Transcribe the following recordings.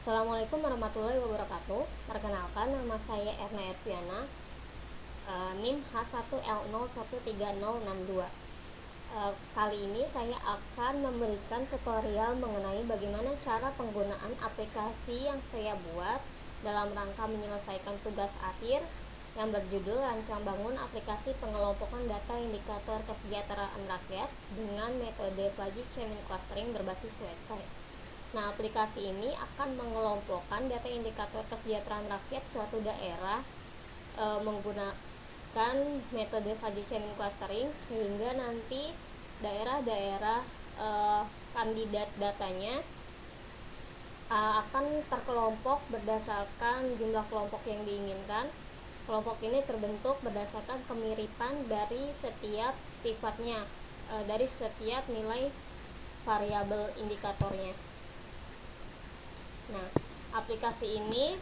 Assalamualaikum warahmatullahi wabarakatuh. Perkenalkan, nama saya Erna Erviana, NIM H1L013062. Kali ini saya akan memberikan tutorial mengenai bagaimana cara penggunaan aplikasi yang saya buat dalam rangka menyelesaikan tugas akhir yang berjudul Rancang Bangun Aplikasi Pengelompokan Data Indikator Kesejahteraan Rakyat dengan metode Fuzzy Chain Clustering berbasis website. Nah, aplikasi ini akan mengelompokkan data indikator kesejahteraan rakyat suatu daerah menggunakan metode Fuzzy Chain Clustering, sehingga nanti daerah-daerah kandidat datanya akan terkelompok berdasarkan jumlah kelompok yang diinginkan. Kelompok ini terbentuk berdasarkan kemiripan dari setiap sifatnya, dari setiap nilai variabel indikatornya. Nah, aplikasi ini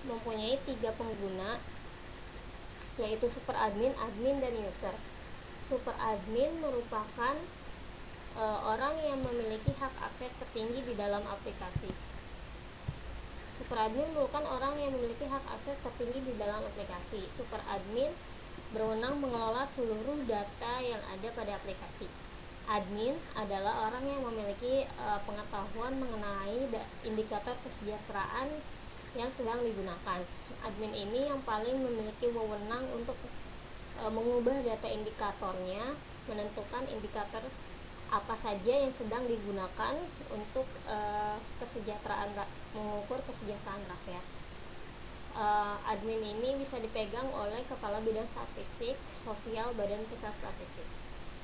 mempunyai 3 pengguna, yaitu super admin, admin, dan user. Super admin merupakan orang yang memiliki hak akses tertinggi di dalam aplikasi. Super admin merupakan orang yang memiliki hak akses tertinggi di dalam aplikasi. Super admin berwenang mengelola seluruh data yang ada pada aplikasi. Admin adalah orang yang memiliki pengetahuan mengenai indikator kesejahteraan yang sedang digunakan. Admin ini yang paling memiliki wewenang untuk mengubah data indikatornya, menentukan indikator apa saja yang sedang digunakan untuk mengukur kesejahteraan rakyat. Admin ini bisa dipegang oleh kepala bidang statistik sosial Badan Pusat Statistik.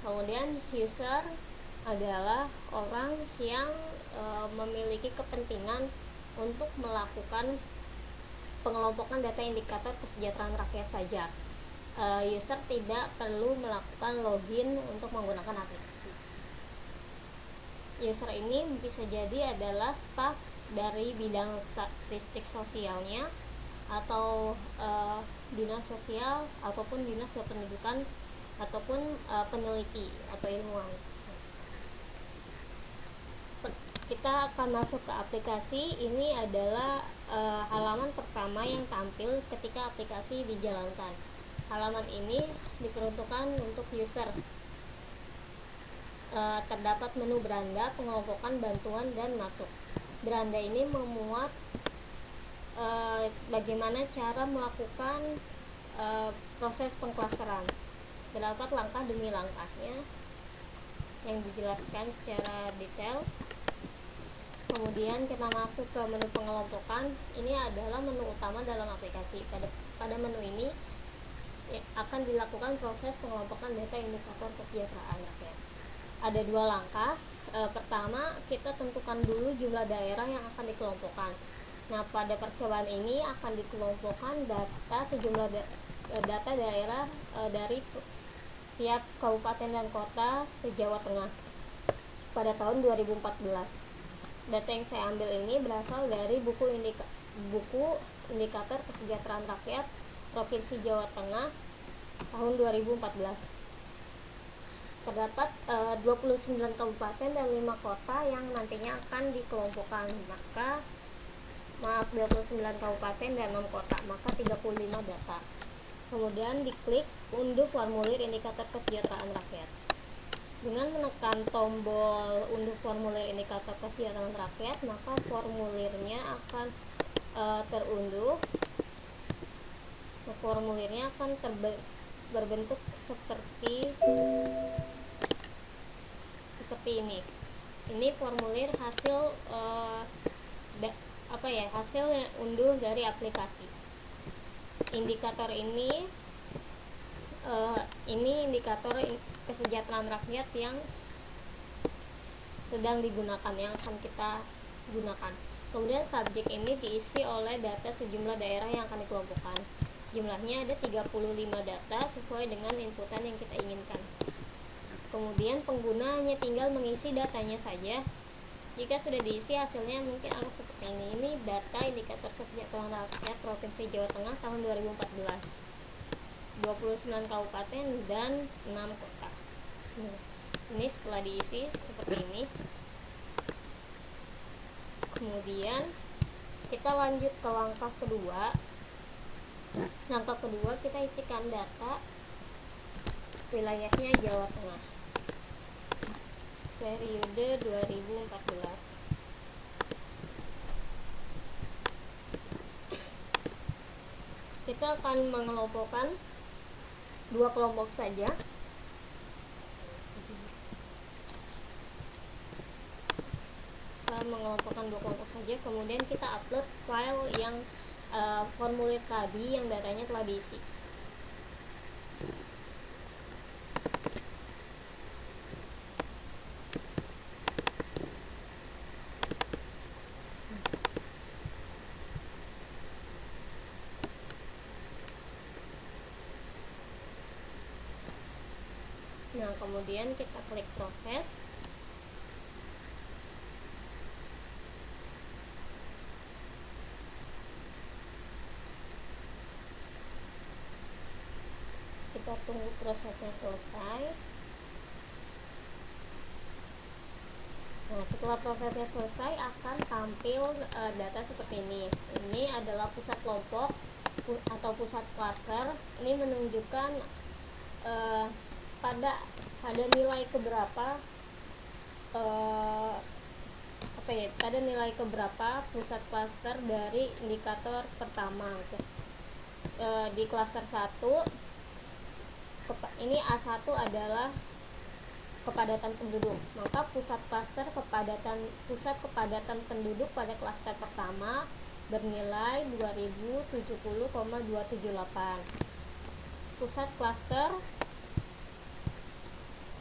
Kemudian user adalah orang yang memiliki kepentingan untuk melakukan pengelompokan data indikator kesejahteraan rakyat saja. User tidak perlu melakukan login untuk menggunakan aplikasi. User ini bisa jadi adalah staf dari bidang statistik sosialnya, atau dinas sosial, ataupun dinas pendidikan, ataupun peneliti atau ilmuwan. Kita akan masuk ke aplikasi. Ini adalah halaman pertama yang tampil ketika aplikasi dijalankan. Halaman ini diperuntukkan untuk user. Terdapat menu beranda, pengelompokan, bantuan, dan masuk. Beranda ini memuat bagaimana cara melakukan proses pengklasteran. Terdapat langkah demi langkahnya yang dijelaskan secara detail. Kemudian kita masuk ke menu pengelompokan. Ini adalah menu utama dalam aplikasi. Pada menu ini akan dilakukan proses pengelompokan data indikator kesejahteraan rakyat. Ada 2 langkah. Pertama, kita tentukan dulu jumlah daerah yang akan dikelompokkan. Nah, pada percobaan ini akan dikelompokkan sejumlah data daerah dari tiap kabupaten dan kota se-Jawa Tengah pada tahun 2014. Data yang saya ambil ini berasal dari buku indikator kesejahteraan rakyat Provinsi Jawa Tengah tahun 2014. Terdapat 29 kabupaten dan 5 kota yang nantinya akan dikelompokkan. 29 kabupaten dan 6 kota, maka 35 data. Kemudian diklik unduh formulir indikator kesejahteraan rakyat. Dengan menekan tombol unduh formulir indikator kesejahteraan rakyat, maka formulirnya akan terunduh. Formulirnya akan berbentuk seperti ini. Ini formulir hasil hasil unduh dari aplikasi. Indikator ini indikator kesejahteraan rakyat yang sedang digunakan, yang akan kita gunakan. Kemudian subjek ini diisi oleh data sejumlah daerah yang akan dikelompokkan. Jumlahnya ada 35 data sesuai dengan inputan yang kita inginkan. Kemudian pengguna hanya tinggal mengisi datanya saja. Jika sudah diisi, hasilnya mungkin akan seperti ini. Ini data indikator kesejahteraan rakyat Provinsi Jawa Tengah tahun 2014. 29 kabupaten dan 6 kota. Ini setelah diisi seperti ini. Kemudian kita lanjut ke langkah kedua. Langkah kedua, kita isikan data wilayahnya Jawa Tengah periode 2014. Kita akan mengelompokkan dua kelompok saja. Kemudian kita upload file yang formulir tadi yang datanya telah diisi. Nah, kemudian kita klik proses. Kita tunggu prosesnya selesai. Nah, setelah prosesnya selesai akan tampil data seperti ini. Ini adalah pusat kelompok atau pusat klaster. Ini menunjukkan pada nilai keberapa pada nilai keberapa pusat klaster dari indikator pertama. Di klaster 1 ini A1 adalah kepadatan penduduk, maka pusat kepadatan penduduk pada klaster pertama bernilai 2070,278. Pusat klaster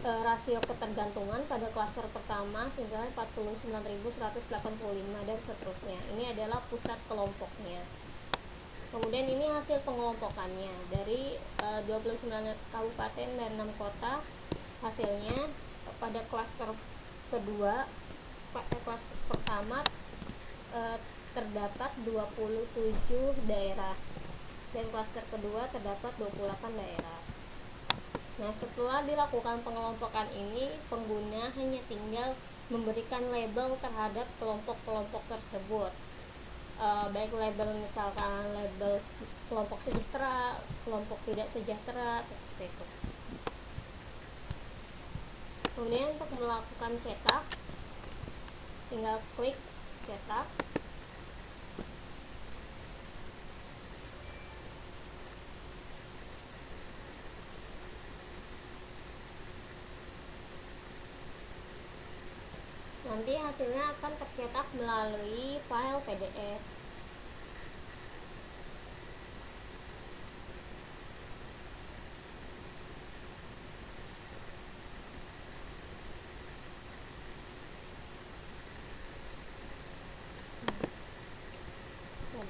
rasio ketergantungan pada klaster pertama senilai 49.185 dan seterusnya. Ini adalah pusat kelompoknya. Kemudian ini hasil pengelompokannya dari 29 kabupaten dan 6 kota. Hasilnya pada klaster kedua, klaster pertama terdapat 27 daerah dan klaster kedua terdapat 28 daerah. Nah, setelah dilakukan pengelompokan ini, pengguna hanya tinggal memberikan label terhadap kelompok-kelompok tersebut. Baik label, misalkan label kelompok sejahtera, kelompok tidak sejahtera, seperti itu. Kemudian untuk melakukan cetak, tinggal klik cetak. Nanti hasilnya akan tercetak melalui file PDF.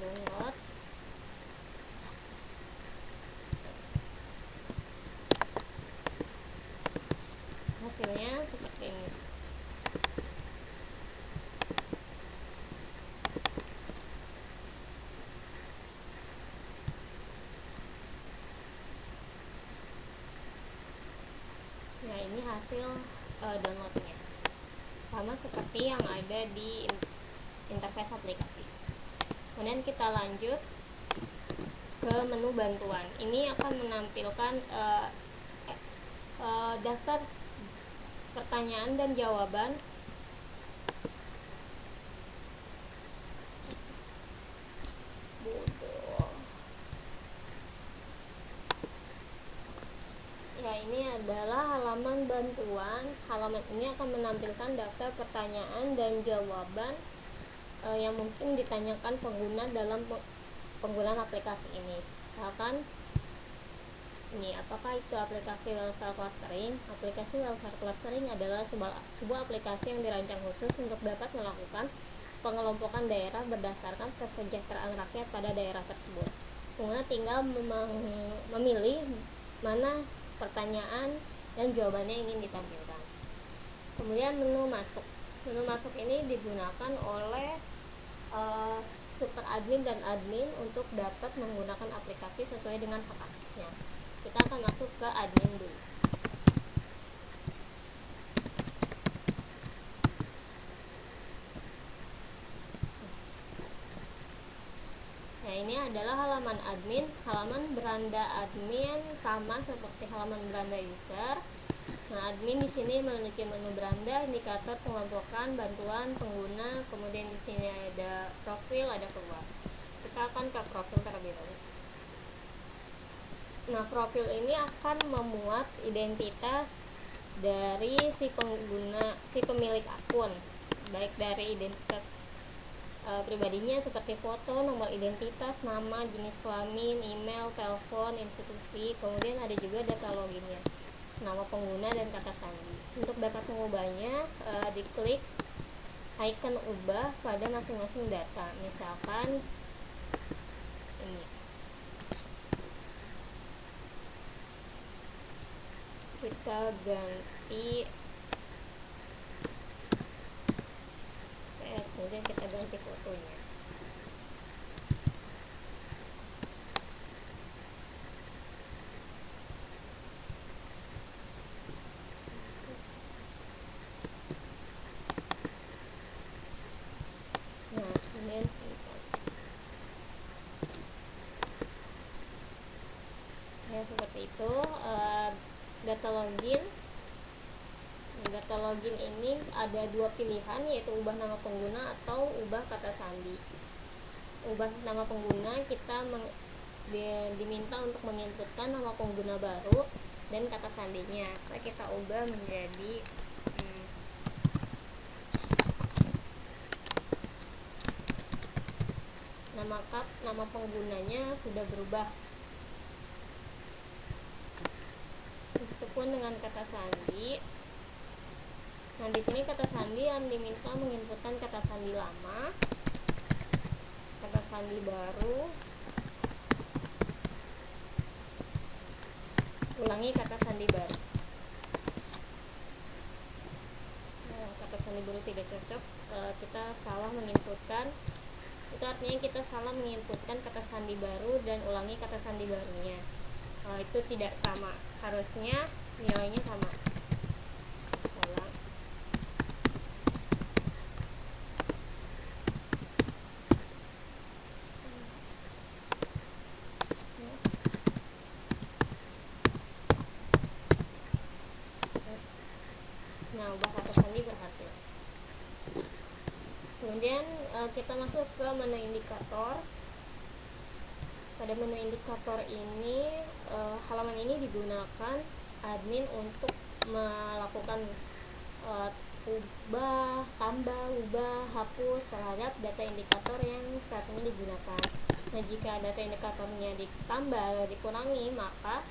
Download. Hasilnya seperti ini. Nah, ini hasil downloadnya, sama seperti yang ada di interface aplikasi. Kemudian kita lanjut ke menu bantuan. Ini akan menampilkan daftar pertanyaan dan jawaban ya. Ini adalah halaman bantuan. Halaman ini akan menampilkan daftar pertanyaan dan jawaban yang mungkin ditanyakan pengguna dalam penggunaan aplikasi ini. Misalkan ini, apakah itu aplikasi welfare clustering? Aplikasi welfare clustering adalah sebuah aplikasi yang dirancang khusus untuk dapat melakukan pengelompokan daerah berdasarkan kesejahteraan rakyat pada daerah tersebut. Pengguna tinggal memilih mana pertanyaan dan jawabannya yang ingin ditampilkan. Kemudian menu masuk. Menu masuk ini digunakan oleh super admin dan admin untuk dapat menggunakan aplikasi sesuai dengan hak aksesnya. Kita akan masuk ke admin dulu. Nah, ini adalah halaman admin. Halaman beranda admin sama seperti halaman beranda user. Nah, admin di sini memiliki menu beranda, indikator pengelompokan, bantuan pengguna, kemudian di sini ada profil, ada keluar. Kita akan ke profil terlebih dahulu. Nah, profil ini akan memuat identitas dari si pengguna, si pemilik akun, baik dari identitas pribadinya seperti foto, nomor identitas, nama, jenis kelamin, email, telepon, institusi, kemudian ada juga data loginnya, nama pengguna dan kata sandi. Untuk dapat mengubahnya, diklik icon ubah pada masing-masing data. Misalkan ini, kita ganti kemudian kita ganti fotonya. Nah, kemudian simpan. Ya, seperti itu. Data login ini ada dua pilihan, yaitu ubah nama pengguna atau ubah kata sandi. Ubah nama pengguna, kita diminta untuk menginputkan nama pengguna baru dan kata sandinya. Nah, kita ubah menjadi nama penggunanya sudah berubah. Begitupun dengan kata sandi. Nah, di sini kata sandi yang diminta menginputkan kata sandi lama, kata sandi baru, ulangi kata sandi baru. Nah, kata sandi baru tidak cocok, kita salah menginputkan. Itu artinya kita salah menginputkan kata sandi baru dan ulangi kata sandi barunya. Itu tidak sama, harusnya nilainya sama. Nah, ubah kata sandi berhasil. Kemudian kita masuk ke menu indikator. Pada menu indikator ini, halaman ini digunakan admin untuk melakukan ubah, tambah, ubah, hapus terhadap data indikator yang saat ini digunakan. Nah, jika data indikatornya ditambah, dikurangi, maka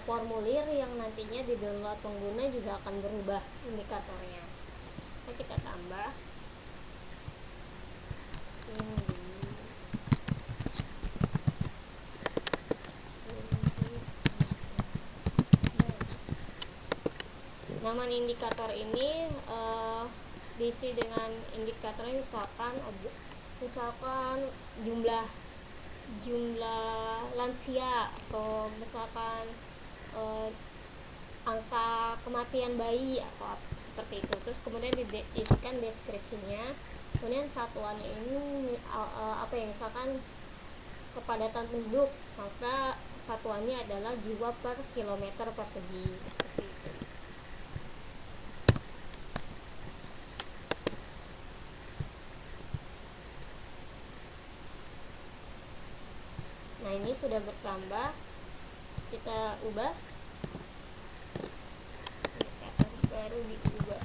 formulir yang nantinya di-download pengguna juga akan berubah indikatornya. Nah, kita tambah. Nama indikator ini diisi dengan indikatornya misalkan jumlah lansia, atau misalkan angka kematian bayi atau seperti itu. Terus kemudian diisikan deskripsinya. Kemudian satuannya ini misalkan kepadatan penduduk, maka satuannya adalah jiwa per kilometer persegi. Nah, ini sudah bertambah. Kita ubah. Indikator baru diubah.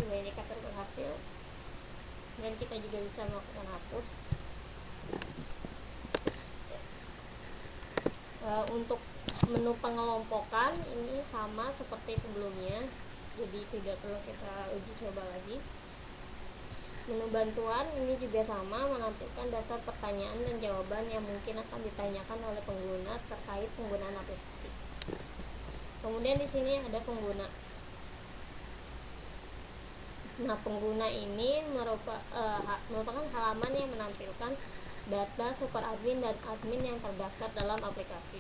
Ubah indikator berhasil. Dan kita juga bisa melakukan hapus. Untuk menu pengelompokan ini sama seperti sebelumnya, jadi tidak perlu kita uji coba lagi. Menu bantuan ini juga sama, menampilkan daftar pertanyaan dan jawaban yang mungkin akan ditanyakan oleh pengguna terkait penggunaan aplikasi. Kemudian di sini ada pengguna. Nah, pengguna ini merupakan halaman yang menampilkan data super admin dan admin yang terdaftar dalam aplikasi.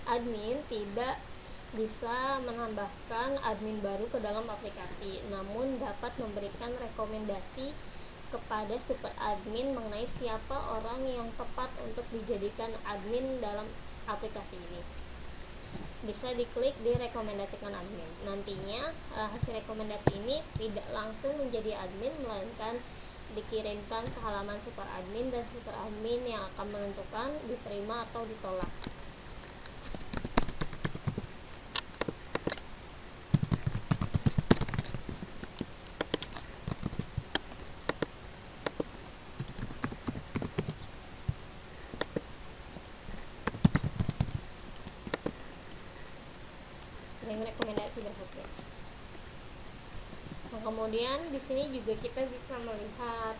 Admin tidak bisa menambahkan admin baru ke dalam aplikasi, namun dapat memberikan rekomendasi kepada super admin mengenai siapa orang yang tepat untuk dijadikan admin dalam aplikasi ini. Bisa diklik direkomendasikan admin. Nantinya hasil rekomendasi ini tidak langsung menjadi admin, melainkan dikirimkan ke halaman super admin, dan super admin yang akan menentukan diterima atau ditolak. Rekomendasi berhasil. Nah, kemudian di sini juga kita bisa melihat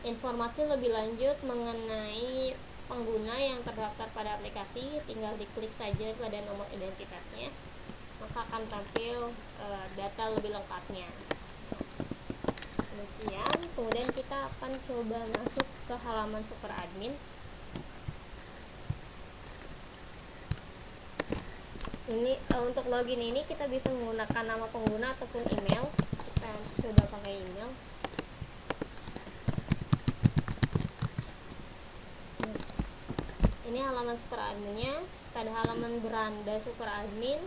informasi lebih lanjut mengenai pengguna yang terdaftar pada aplikasi. Tinggal diklik saja pada nomor identitasnya, maka akan tampil data lebih lengkapnya. Demikian, kemudian kita akan coba masuk ke halaman super admin. Ini untuk login ini kita bisa menggunakan nama pengguna ataupun email. Kita coba pakai email. Ini halaman super adminnya. Pada halaman beranda super admin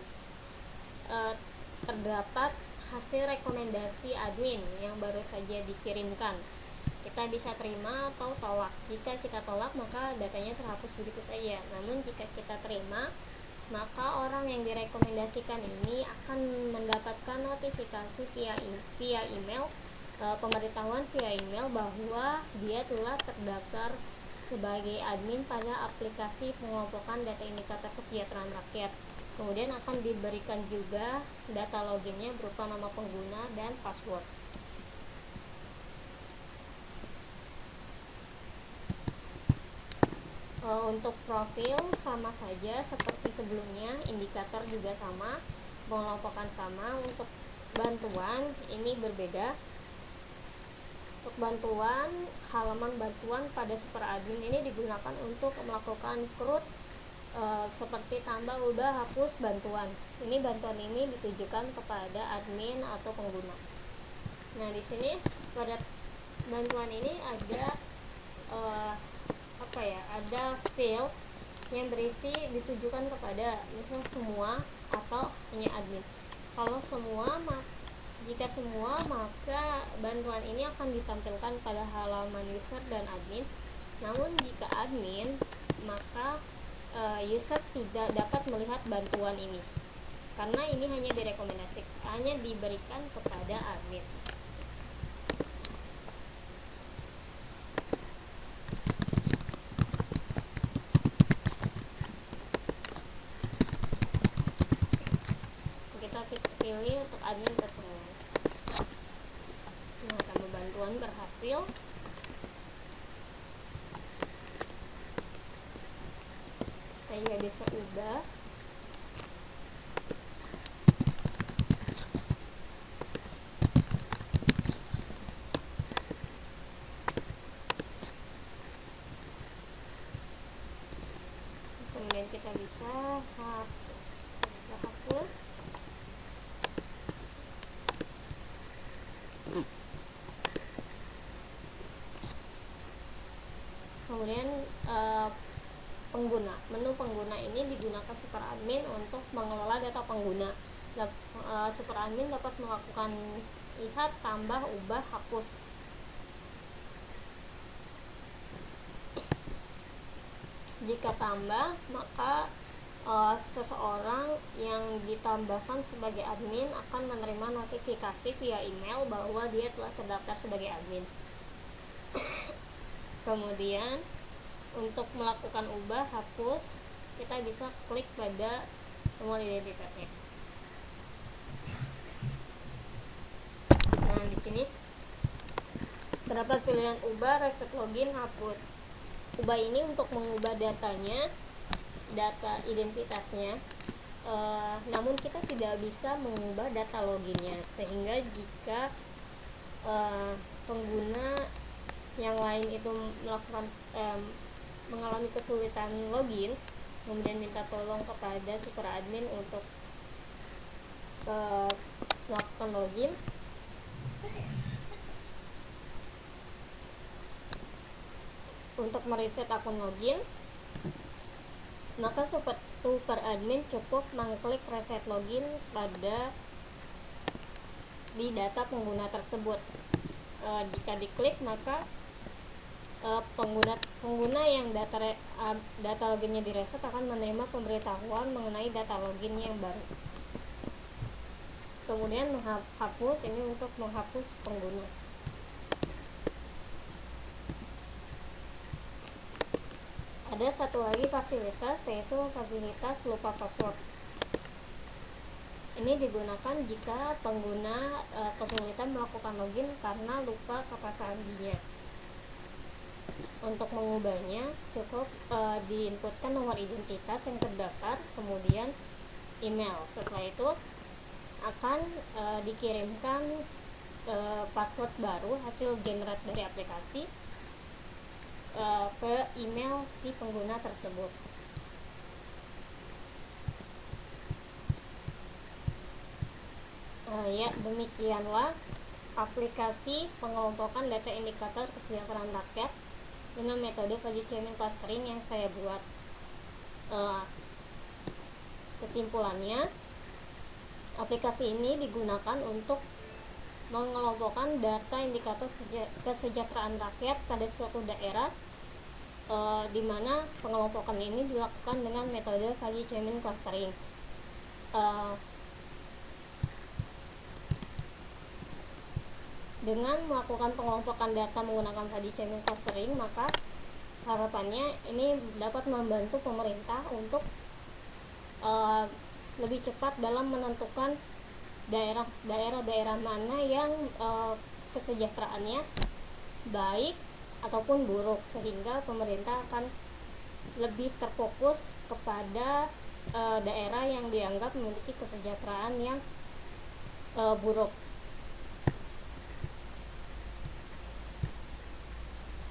terdapat hasil rekomendasi admin yang baru saja dikirimkan. Kita bisa terima atau tolak. Jika kita tolak, maka datanya terhapus begitu saja. Namun jika kita terima, maka orang yang direkomendasikan ini akan mendapatkan notifikasi via email, pemberitahuan via email bahwa dia telah terdaftar sebagai admin pada aplikasi pengelompokan data indikator kesejahteraan rakyat. Kemudian akan diberikan juga data loginnya berupa nama pengguna dan password. Untuk profil sama saja seperti sebelumnya, indikator juga sama, pengelompokan sama. Untuk bantuan ini berbeda. Untuk bantuan, halaman bantuan pada super admin ini digunakan untuk melakukan CRUD seperti tambah, ubah, hapus bantuan. Bantuan ini ditujukan kepada admin atau pengguna. Nah, di sini pada bantuan ini ada ada field yang berisi ditujukan kepada misal semua atau hanya admin. Kalau semua, jika semua, maka bantuan ini akan ditampilkan pada halaman user dan admin. Namun jika admin, maka user tidak dapat melihat bantuan ini karena ini hanya diberikan kepada admin. Pilih untuk admin ke semua. Nah, tambah bantuan berhasil. Saya bisa ubah. Kemudian kita bisa hapus. Kemudian menu pengguna ini digunakan super admin untuk mengelola data pengguna. Super admin dapat melakukan lihat, tambah, ubah, hapus. Jika tambah, maka seseorang yang ditambahkan sebagai admin akan menerima notifikasi via email bahwa dia telah terdaftar sebagai admin. Kemudian untuk melakukan ubah, hapus, kita bisa klik pada nomor identitasnya. Nah, di sini terdapat pilihan ubah, reset login, hapus. Ubah ini untuk mengubah datanya, data identitasnya. Namun kita tidak bisa mengubah data loginnya, sehingga jika pengguna yang lain itu mengalami kesulitan login, kemudian minta tolong kepada super admin untuk melakukan login. Untuk mereset akun login, maka super admin cukup mengklik reset login di data pengguna tersebut. Jika diklik, maka pengguna yang data loginnya direset akan menerima pemberitahuan mengenai data login yang baru. Kemudian menghapus, ini untuk menghapus pengguna. Ada satu lagi fasilitas, yaitu fasilitas lupa password. Ini digunakan jika pengguna kesulitan melakukan login karena lupa kata sandinya. Untuk mengubahnya, cukup diinputkan nomor identitas yang terdaftar, kemudian email. Setelah itu akan dikirimkan password baru hasil generate dari aplikasi ke email si pengguna tersebut. Ya, demikianlah aplikasi pengelompokan data indikator kesejahteraan rakyat dengan metode Fuzzy Chainring Clustering yang saya buat. Kesimpulannya, aplikasi ini digunakan untuk mengelompokkan data indikator kesejahteraan rakyat pada suatu daerah, di mana pengelompokan ini dilakukan dengan metode Fuzzy Chainring Clustering. Dengan melakukan pengelompokan data menggunakan Fuzzy Chainring Clustering, maka harapannya ini dapat membantu pemerintah untuk lebih cepat dalam menentukan daerah-daerah mana yang kesejahteraannya baik ataupun buruk, sehingga pemerintah akan lebih terfokus kepada daerah yang dianggap memiliki kesejahteraan yang buruk,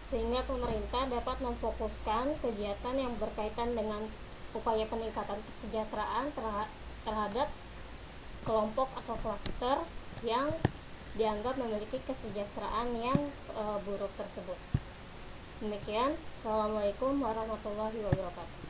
sehingga pemerintah dapat memfokuskan kegiatan yang berkaitan dengan upaya peningkatan kesejahteraan terhadap kelompok atau klaster yang dianggap memiliki kesejahteraan yang buruk tersebut. Demikian, Assalamualaikum warahmatullahi wabarakatuh.